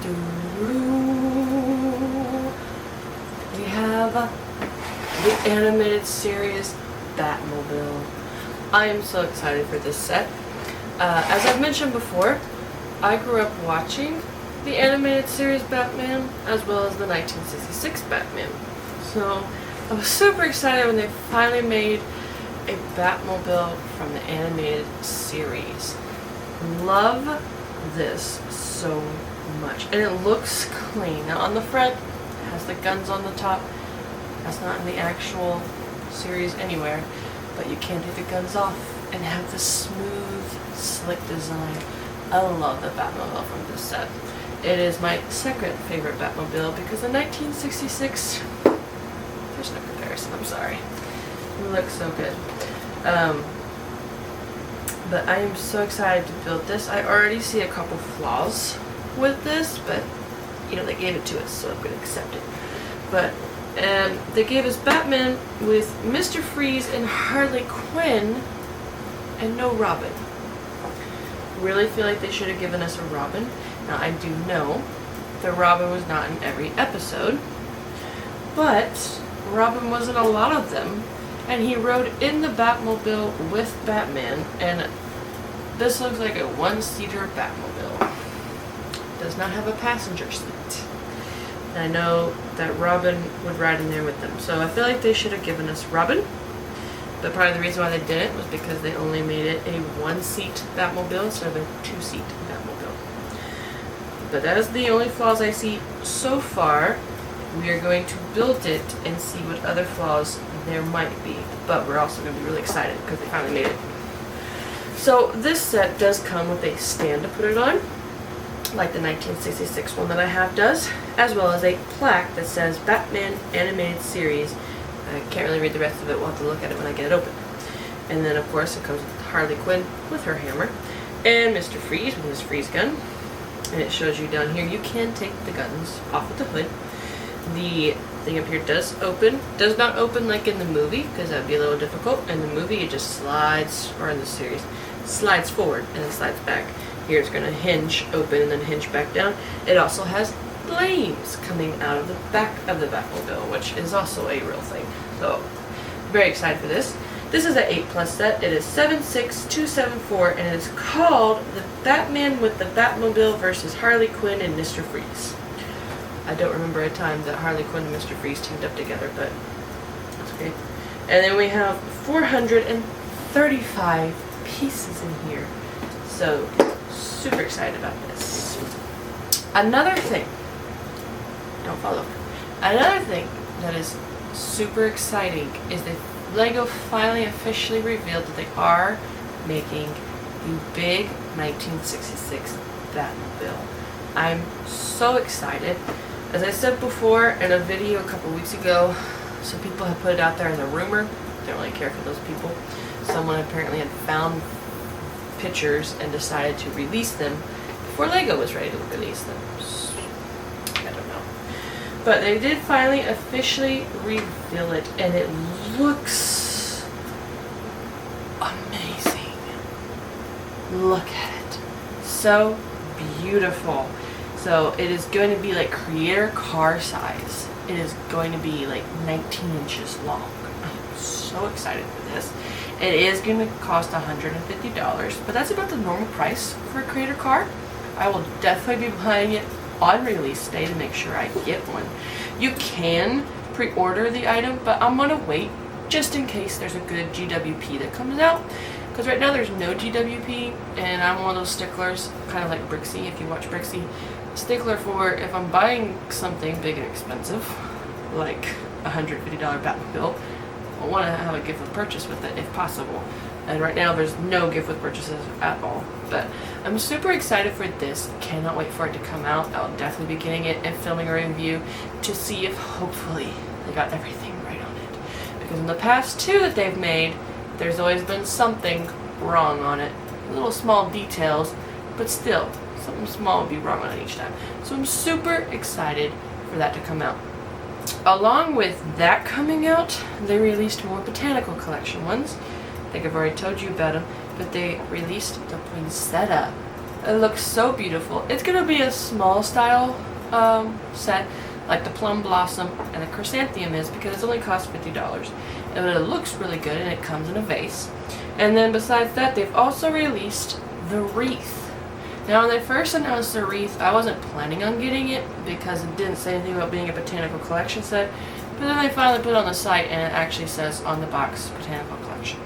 We have the animated series Batmobile. I am so excited for this set. As I've mentioned before, I grew up watching the animated series Batman as well as the 1966 Batman. So I was super excited when they finally made a Batmobile from the animated series. Love this so much. And it looks clean. Now on the front, it has the guns on the top. That's not in the actual series anywhere. But you can take the guns off and have the smooth, slick design. I love the Batmobile from this set. It is my second favorite Batmobile because the 1966, there's no comparison, I'm sorry. It looks so good. But I am so excited to build this. I already see a couple flaws with this, but you know, they gave it to us, so I'm going to accept it. But they gave us Batman with Mr. Freeze and Harley Quinn and no Robin. Really feel like they should have given us a Robin. Now I do know that Robin was not in every episode, but Robin was in a lot of them, and he rode in the Batmobile with Batman, and this looks like a one-seater Batmobile. Does not have a passenger seat. And I know that Robin would ride in there with them, so I feel like they should have given us Robin. But probably the reason why they didn't was because they only made it a one-seat Batmobile instead of a two-seat Batmobile. But that is the only flaws I see so far. We are going to build it and see what other flaws there might be. But we're also going to be really excited because they finally made it. So this set does come with a stand to put it on, like the 1966 one that I have does, as well as a plaque that says Batman Animated Series. I can't really read the rest of it. We'll have to look at it when I get it open. And then, of course, it comes with Harley Quinn with her hammer, and Mr. Freeze with his freeze gun. And it shows you down here, you can take the guns off of the hood. The thing up here does open. Does not open like in the movie, because that would be a little difficult. In the movie, it just slides, or in the series, slides forward and then slides back. Here it's going to hinge open and then hinge back down. It also has flames coming out of the back of the Batmobile, which is also a real thing. So, very excited for this. This is an 8+ set. It is 76274, and it is called the Batman with the Batmobile versus Harley Quinn and Mr. Freeze. I don't remember a time that Harley Quinn and Mr. Freeze teamed up together, but that's great. And then we have 435 pieces in here. So, super excited about this. Another thing, don't fall over. Another thing that is super exciting is that LEGO finally officially revealed that they are making the big 1966 Batmobile. I'm so excited. As I said before in a video a couple weeks ago, some people have put it out there as a rumor. Don't really care for those people. Someone apparently had found pictures and decided to release them before LEGO was ready to release them. I don't know. But they did finally officially reveal it, and it looks amazing. Look at it. So beautiful. So it is going to be like creator car size. It is going to be like 19 inches long. I'm so excited for this. It is going to cost $150, but that's about the normal price for a creator car. I will definitely be buying it on release day to make sure I get one. You can pre-order the item, but I'm going to wait just in case there's a good GWP that comes out. Because right now there's no GWP, and I'm one of those sticklers, kind of like Brixie, if you watch Brixie, stickler for if I'm buying something big and expensive, like a $150 Batmobile, I want to have a gift with purchase with it if possible. And right now there's no gift with purchases at all. But I'm super excited for this. Cannot wait for it to come out. I'll definitely be getting it and filming a review to see if hopefully they got everything right on it. Because in the past two that they've made, there's always been something wrong on it. Little small details, but still, something small would be wrong on it each time. So I'm super excited for that to come out. Along with that coming out, they released more Botanical Collection ones. I think I've already told you about them, but they released the Poinsettia It looks so beautiful. It's gonna be a small style set, like the plum blossom and the chrysanthemum is, because it's only cost $50. And it looks really good, and it comes in a vase. And then besides that, they've also released the wreath. Now, when they first announced the wreath, I wasn't planning on getting it because it didn't say anything about being a botanical collection set. But then they finally put it on the site, and it actually says on the box, botanical collection.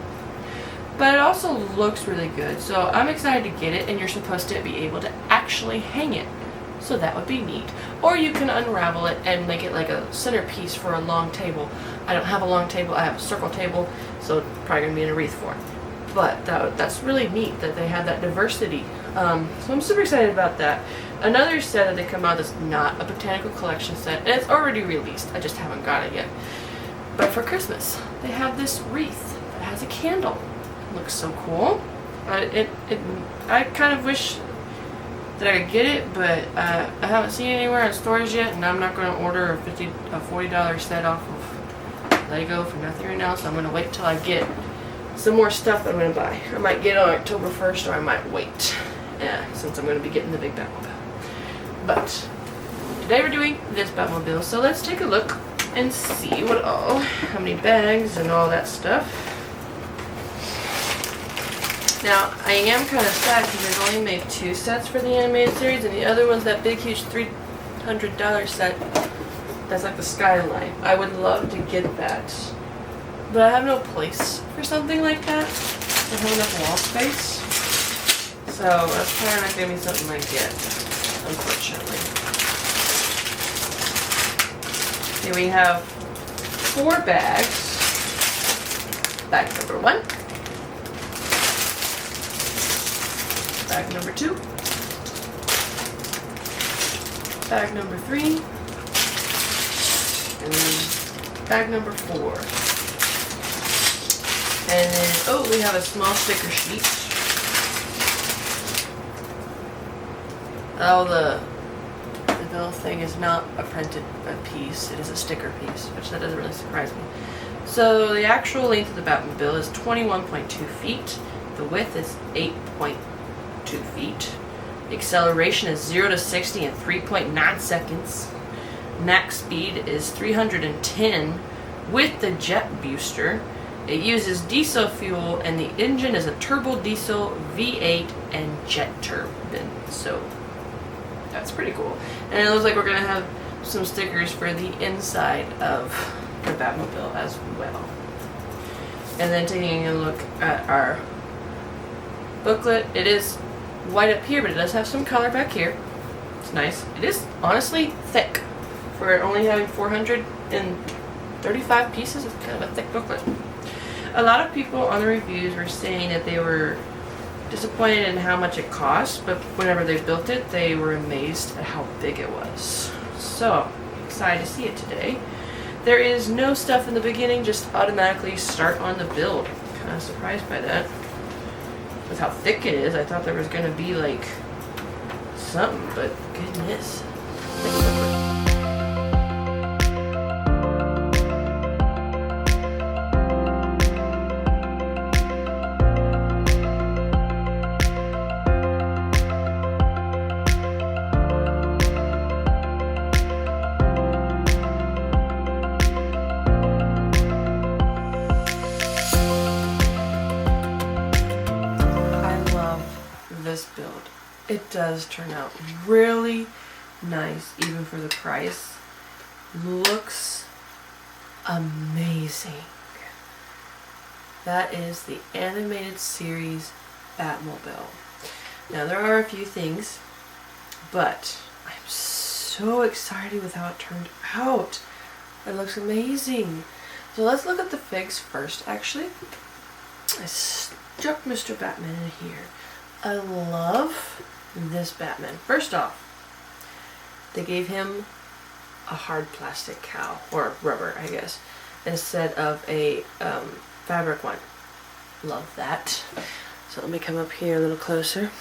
But it also looks really good, so I'm excited to get it, and you're supposed to be able to actually hang it. So that would be neat. Or you can unravel it and make it like a centerpiece for a long table. I don't have a long table, I have a circle table, so it's probably going to be in a wreath form. But that's really neat that they have that diversity. So I'm super excited about that. Another set that they come out that's not a botanical collection set, and it's already released, I just haven't got it yet. But for Christmas, they have this wreath that has a candle. It looks so cool. I kind of wish that I could get it, but I haven't seen it anywhere in stores yet, and I'm not going to order a $40 set off of Lego for nothing right now, so I'm going to wait till I get some more stuff that I'm going to buy. I might get it on October 1st, or I might wait, since I'm going to be getting the big Batmobile. But today we're doing this Batmobile, so let's take a look and see how many bags and all that stuff. Now, I am kind of sad because they've only made 2 sets for the animated series, and the other one's that big, huge $300 set that's like the Skyline. I would love to get that, but I have no place for something like that. I don't have enough wall space, so that's probably not going to be something I get, unfortunately. Here we have 4 bags. Bag number 1. Bag number 2. Bag number 3. And then bag number 4. And then, we have a small sticker sheet. The little thing is not a printed piece, it is a sticker piece, which that doesn't really surprise me. So the actual length of the Batmobile is 21.2 feet. The width is 8.2 feet. The acceleration is 0 to 60 in 3.9 seconds. Max speed is 310 with the jet booster. It uses diesel fuel, and the engine is a turbo diesel V8 and jet turbine. So that's pretty cool. And it looks like we're going to have some stickers for the inside of the Batmobile as well. And then taking a look at our booklet, it is white up here, but it does have some color back here. It's nice. It is honestly thick for only having 435 pieces. It's kind of a thick booklet. A lot of people on the reviews were saying that they were disappointed in how much it cost, but whenever they built it, they were amazed at how big it was. So, excited to see it today. There is no stuff in the beginning, just automatically start on the build. Kind of surprised by that. With how thick it is, I thought there was going to be like something, but goodness. This build, it does turn out really nice, even for the price. Looks amazing. That is the animated series Batmobile. Now there are a few things, but I'm so excited with how it turned out. It looks amazing. So let's look at the figs first. Actually, I stuck Mr. Batman in here. I love this Batman. First off, they gave him a hard plastic cowl, or rubber, I guess, instead of a fabric one. Love that. So let me come up here a little closer.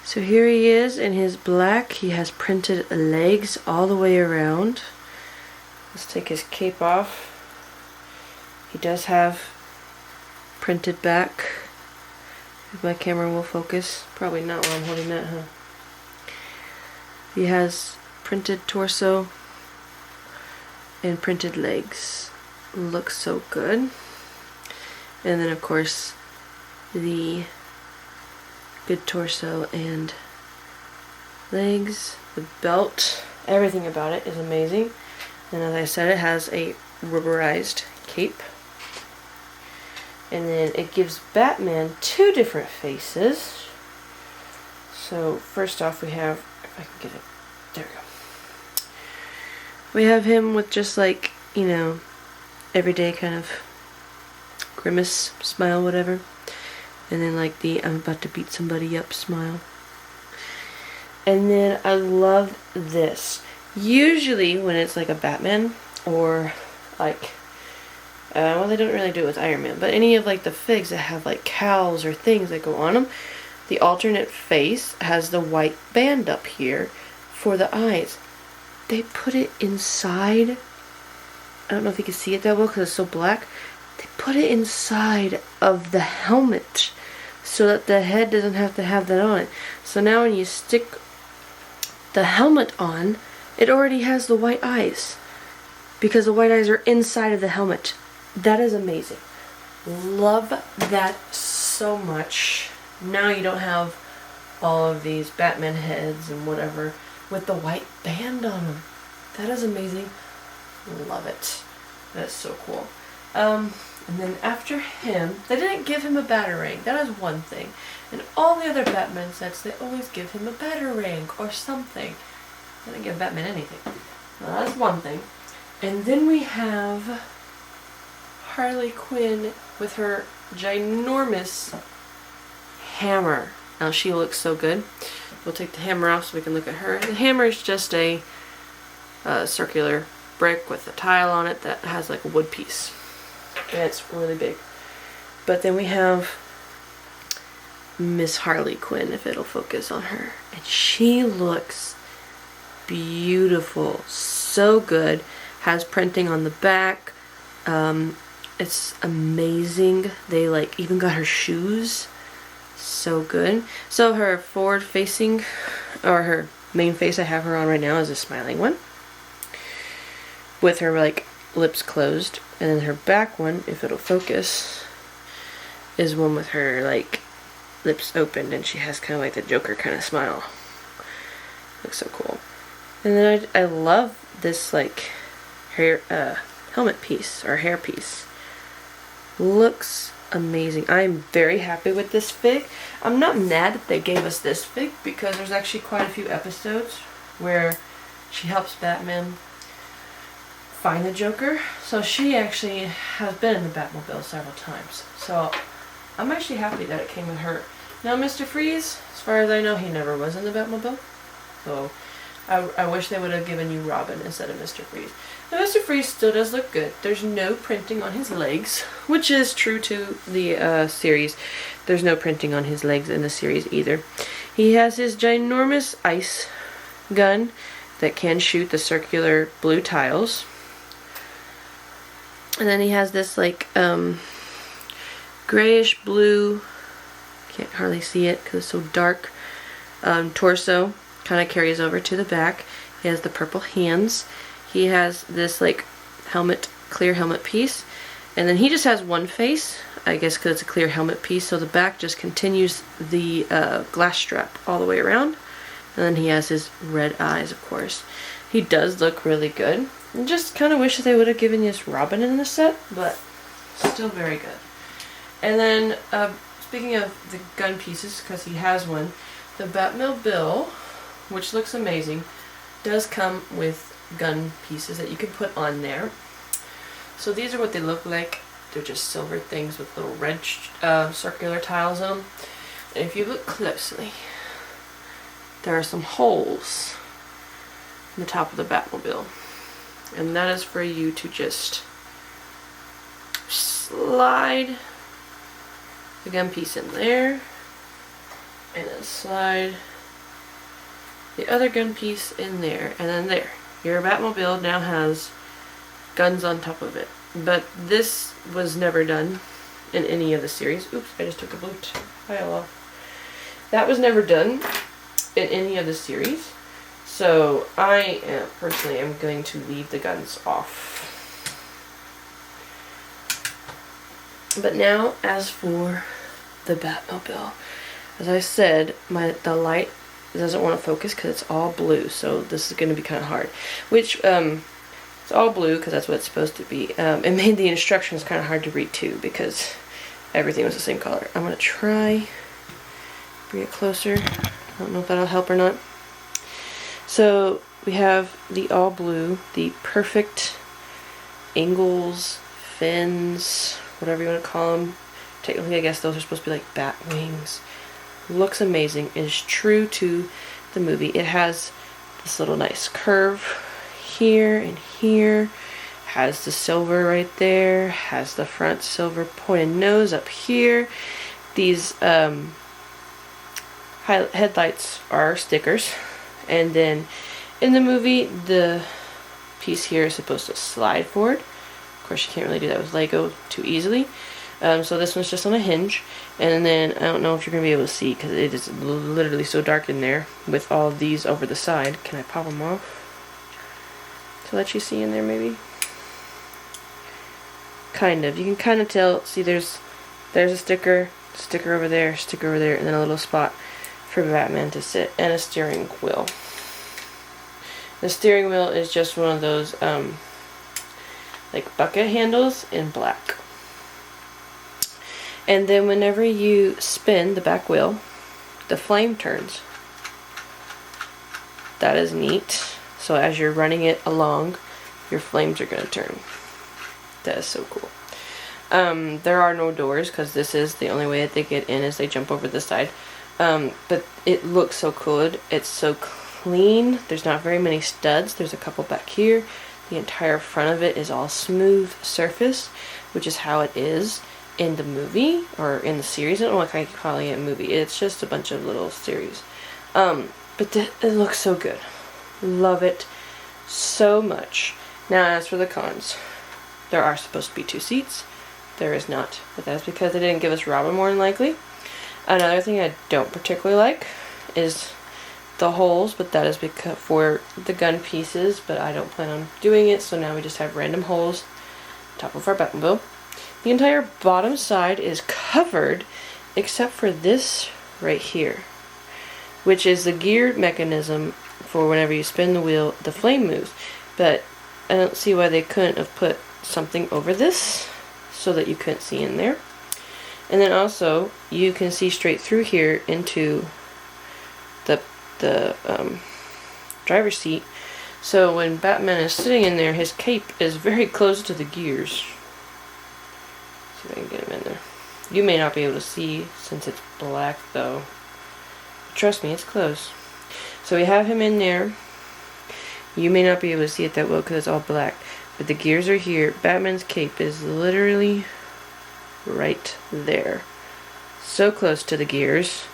So here he is in his black. He has printed legs all the way around. Let's take his cape off. He does have printed back If my camera will focus. Probably not while I'm holding that, huh? He has printed torso and printed legs. Looks so good. And then of course the good torso and legs, the belt, everything about it is amazing. And as I said, it has a rubberized cape. And then it gives Batman two different faces. So first off we have, if I can get it, there we go. We have him with just like, you know, everyday kind of grimace, smile, whatever. And then like the I'm about to beat somebody up smile. And then I love this. Usually when it's like a Batman or like, well, they don't really do it with Iron Man, but any of like the figs that have like cows or things that go on them, the alternate face has the white band up here for the eyes. They put it inside. I don't know if you can see it that well because it's so black. They put it inside of the helmet so that the head doesn't have to have that on it. So now when you stick the helmet on, it already has the white eyes because the white eyes are inside of the helmet. That is amazing. Love that so much. Now you don't have all of these Batman heads and whatever with the white band on them. That is amazing. Love it. That's so cool. And then after him, they didn't give him a Batarang. That is one thing. In all the other Batman sets, they always give him a Batarang or something. They didn't give Batman anything. Now that's one thing. And then we have Harley Quinn with her ginormous hammer. Now she looks so good. We'll take the hammer off so we can look at her. The hammer is just a circular brick with a tile on it that has like a wood piece. And it's really big. But then we have Miss Harley Quinn, if it'll focus on her. And she looks beautiful. So good. Has printing on the back. It's amazing. They like even got her shoes. So good. So her forward facing, or her main face I have her on right now is a smiling one. With her like lips closed. And then her back one, if it'll focus, is one with her like lips opened and she has kind of like the Joker kind of smile. Looks so cool. And then I love this like hair helmet piece or hair piece. Looks amazing. I'm very happy with this fig. I'm not mad that they gave us this fig because there's actually quite a few episodes where she helps Batman find the Joker. So she actually has been in the Batmobile several times. So I'm actually happy that it came with her. Now Mr. Freeze, as far as I know, he never was in the Batmobile. So I wish they would have given you Robin instead of Mr. Freeze. Now Mr. Freeze still does look good. There's no printing on his legs, which is true to the series. There's no printing on his legs in the series either. He has his ginormous ice gun that can shoot the circular blue tiles. And then he has this like grayish blue, can't hardly see it because it's so dark, torso. Kind of carries over to the back. He has the purple hands. He has this like helmet, clear helmet piece. And then he just has one face, I guess because it's a clear helmet piece. So the back just continues the glass strap all the way around. And then he has his red eyes, of course. He does look really good. I just kind of wish that they would have given us Robin in the set, but still very good. And then, speaking of the gun pieces, because he has one, the Batmobile, which looks amazing, does come with gun pieces that you can put on there. So these are what they look like. They're just silver things with little red circular tiles in them. And if you look closely, there are some holes in the top of the Batmobile. And that is for you to just slide the gun piece in there. And then slide the other gun piece in there. And then there. Your Batmobile now has guns on top of it. But this was never done in any of the series. Oops, I just took a boot. Hi, hello. That was never done in any of the series. So I personally am going to leave the guns off. But now, as for the Batmobile, as I said, the light doesn't want to focus because it's all blue, so this is going to be kind of hard. Which, it's all blue because that's what it's supposed to be. It made the instructions kind of hard to read too because everything was the same color. I'm going to try, bring it closer. I don't know if that'll help or not. So we have the all blue, the perfect angles, fins, whatever you want to call them. Technically, I guess those are supposed to be like bat wings. Looks amazing. It is true to the movie. It has this little nice curve here and here. Has the silver right there. Has the front silver pointed nose up here. These headlights are stickers. And then in the movie, the piece here is supposed to slide forward. Of course, you can't really do that with Lego too easily. So this one's just on a hinge. And then, I don't know if you're going to be able to see because it is literally so dark in there with all of these over the side. Can I pop them off to let you see in there maybe? Kind of. You can kind of tell. See, there's a sticker over there, and then a little spot for Batman to sit, and a steering wheel. The steering wheel is just one of those like bucket handles in black. And then whenever you spin the back wheel, the flame turns. That is neat. So as you're running it along, your flames are going to turn. That is so cool. There are no doors because this is the only way that they get in is they jump over the side. But it looks so good. It's so clean. There's not very many studs. There's a couple back here. The entire front of it is all smooth surface, which is how it is in the movie, or in the series. I don't know what I keep calling it a movie. It's just a bunch of little series. But it looks so good. Love it so much. Now, as for the cons, there are supposed to be 2 seats. There is not. But that's because they didn't give us Robin, more than likely. Another thing I don't particularly like is the holes, but that is because for the gun pieces, but I don't plan on doing it, so now we just have random holes on top of our Batmobile. The entire bottom side is covered except for this right here, which is the gear mechanism for whenever you spin the wheel, the flame moves. But I don't see why they couldn't have put something over this so that you couldn't see in there. And then also, you can see straight through here into the driver's seat. So when Batman is sitting in there, his cape is very close to the gears. See if I can get him in there. You may not be able to see since it's black though. But trust me, it's close. So we have him in there. You may not be able to see it that well because it's all black. But the gears are here. Batman's cape is literally right there. So close to the gears.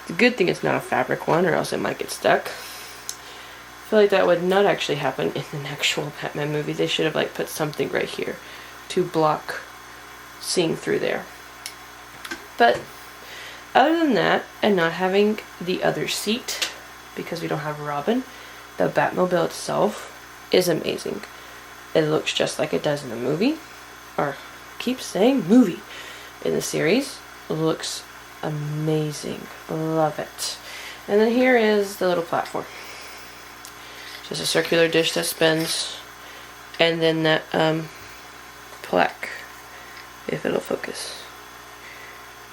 The good thing it's not a fabric one or else it might get stuck. I feel like that would not actually happen in an actual Batman movie. They should have like put something right here to block seeing through there. But other than that, and not having the other seat because we don't have Robin, the Batmobile itself is amazing. It looks just like it does in the movie, or keep saying movie, in the series. It looks amazing. Love it. And then here is the little platform. Just a circular dish that spins, and then that plaque, if it'll focus.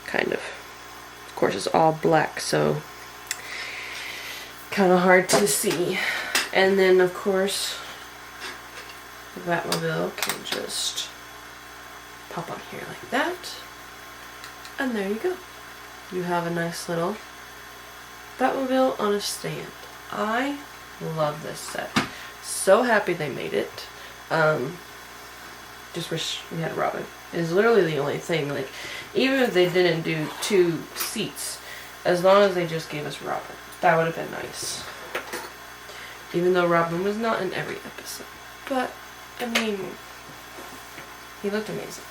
Kind of. Of course, it's all black, so kind of hard to see. And then, of course, the Batmobile can just pop on here like that. And there you go. You have a nice little Batmobile on a stand. I love this set. So happy they made it. Just wish we had a Robin. It's literally the only thing. Like, even if they didn't do 2 seats, as long as they just gave us Robin, that would have been nice. Even though Robin was not in every episode. But, I mean, he looked amazing.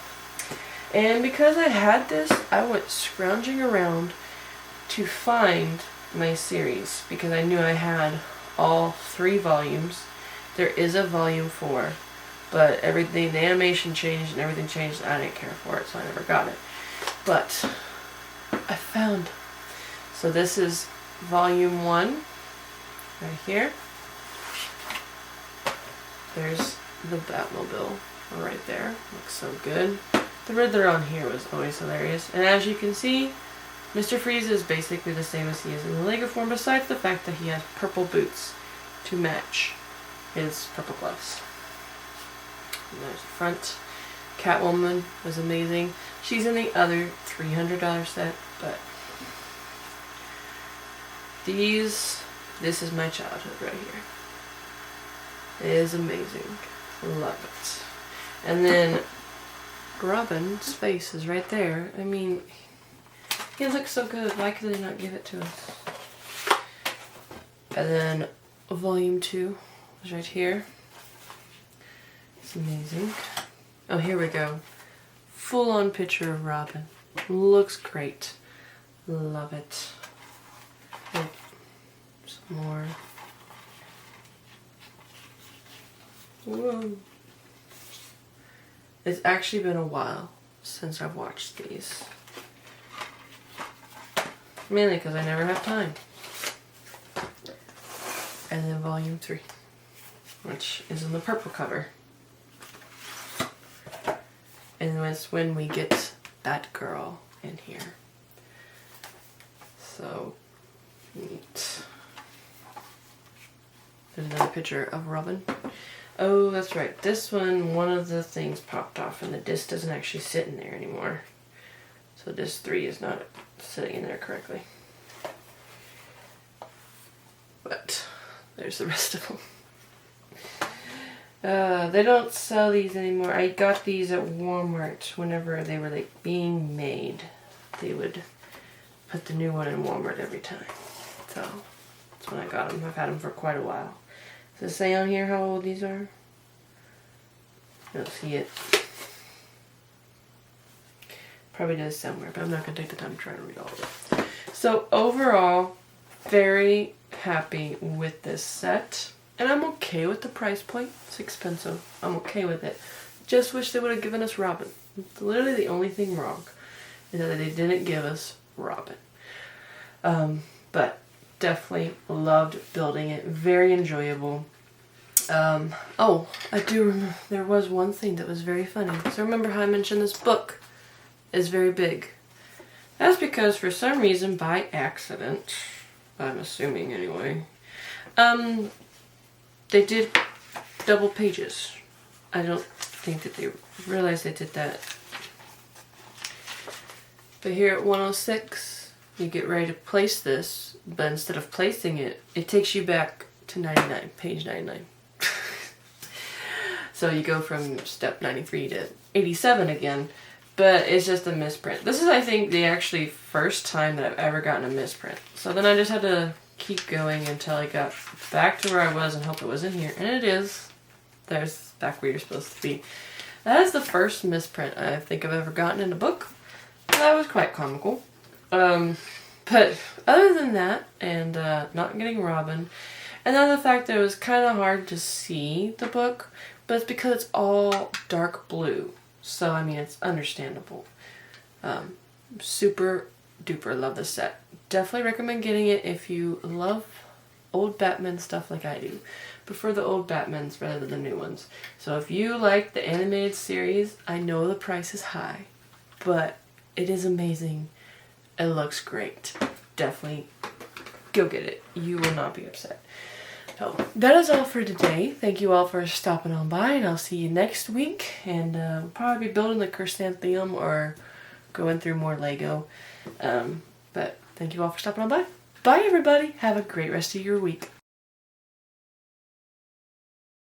And because I had this, I went scrounging around to find my series because I knew I had all 3 volumes. There is a volume 4, but everything, the animation changed and everything changed. I didn't care for it, so I never got it. But I found. So this is volume 1, right here. There's the Batmobile right there. Looks so good. The Riddler on here was always hilarious. And as you can see, Mr. Freeze is basically the same as he is in the Lego form, besides the fact that he has purple boots to match his purple gloves. And there's the front. Catwoman was amazing. She's in the other $300 set, but this is my childhood right here. It is amazing. Love it. And then Robin's face is right there. I mean, he looks so good. Why could they not give it to us? And then volume 2 is right here. It's amazing. Oh, here we go. Full on picture of Robin. Looks great. Love it. Oh, some more. Whoa. It's actually been a while since I've watched these. Mainly because I never have time. And then volume 3, which is in the purple cover. And that's when we get Batgirl in here. So neat. There's another picture of Robin. Oh, that's right. This one of the things popped off and the disc doesn't actually sit in there anymore. So disc 3 is not sitting in there correctly. But there's the rest of them. They don't sell these anymore. I got these at Walmart whenever they were like being made. They would put the new one in Walmart every time. So that's when I got them. I've had them for quite a while. Does it say on here how old these are? I don't see it. Probably does somewhere, but I'm not going to take the time to try to read all of it. So overall, very happy with this set. And I'm okay with the price point. It's expensive. I'm okay with it. Just wish they would have given us Robin. It's literally the only thing wrong is that they didn't give us Robin. But definitely loved building it. Very enjoyable. Oh, I do remember there was one thing that was very funny. So remember how I mentioned this book is very big. That's because for some reason, by accident, I'm assuming anyway, they did double pages. I don't think that they realized they did that. But here at 106, you get ready to place this, but instead of placing it, it takes you back to 99, page 99. So you go from step 93 to 87 again, but it's just a misprint. This is, I think, the actually first time that I've ever gotten a misprint. So then I just had to keep going until I got back to where I was and hope it was in here. And it is. There's back where you're supposed to be. That is the first misprint I think I've ever gotten in a book. That was quite comical. But other than that, and not getting Robin, and then the fact that it was kind of hard to see the book, but it's because it's all dark blue. So, I mean, it's understandable. Super duper love this set. Definitely recommend getting it if you love old Batman stuff like I do. Prefer the old Batmans rather than the new ones. So if you like the animated series, I know the price is high, but it is amazing. It looks great. Definitely go get it. You will not be upset. So that is all for today. Thank you all for stopping on by, and I'll see you next week. And we'll probably be building the Chrysanthemum or going through more Lego. But thank you all for stopping on by. Bye, everybody. Have a great rest of your week.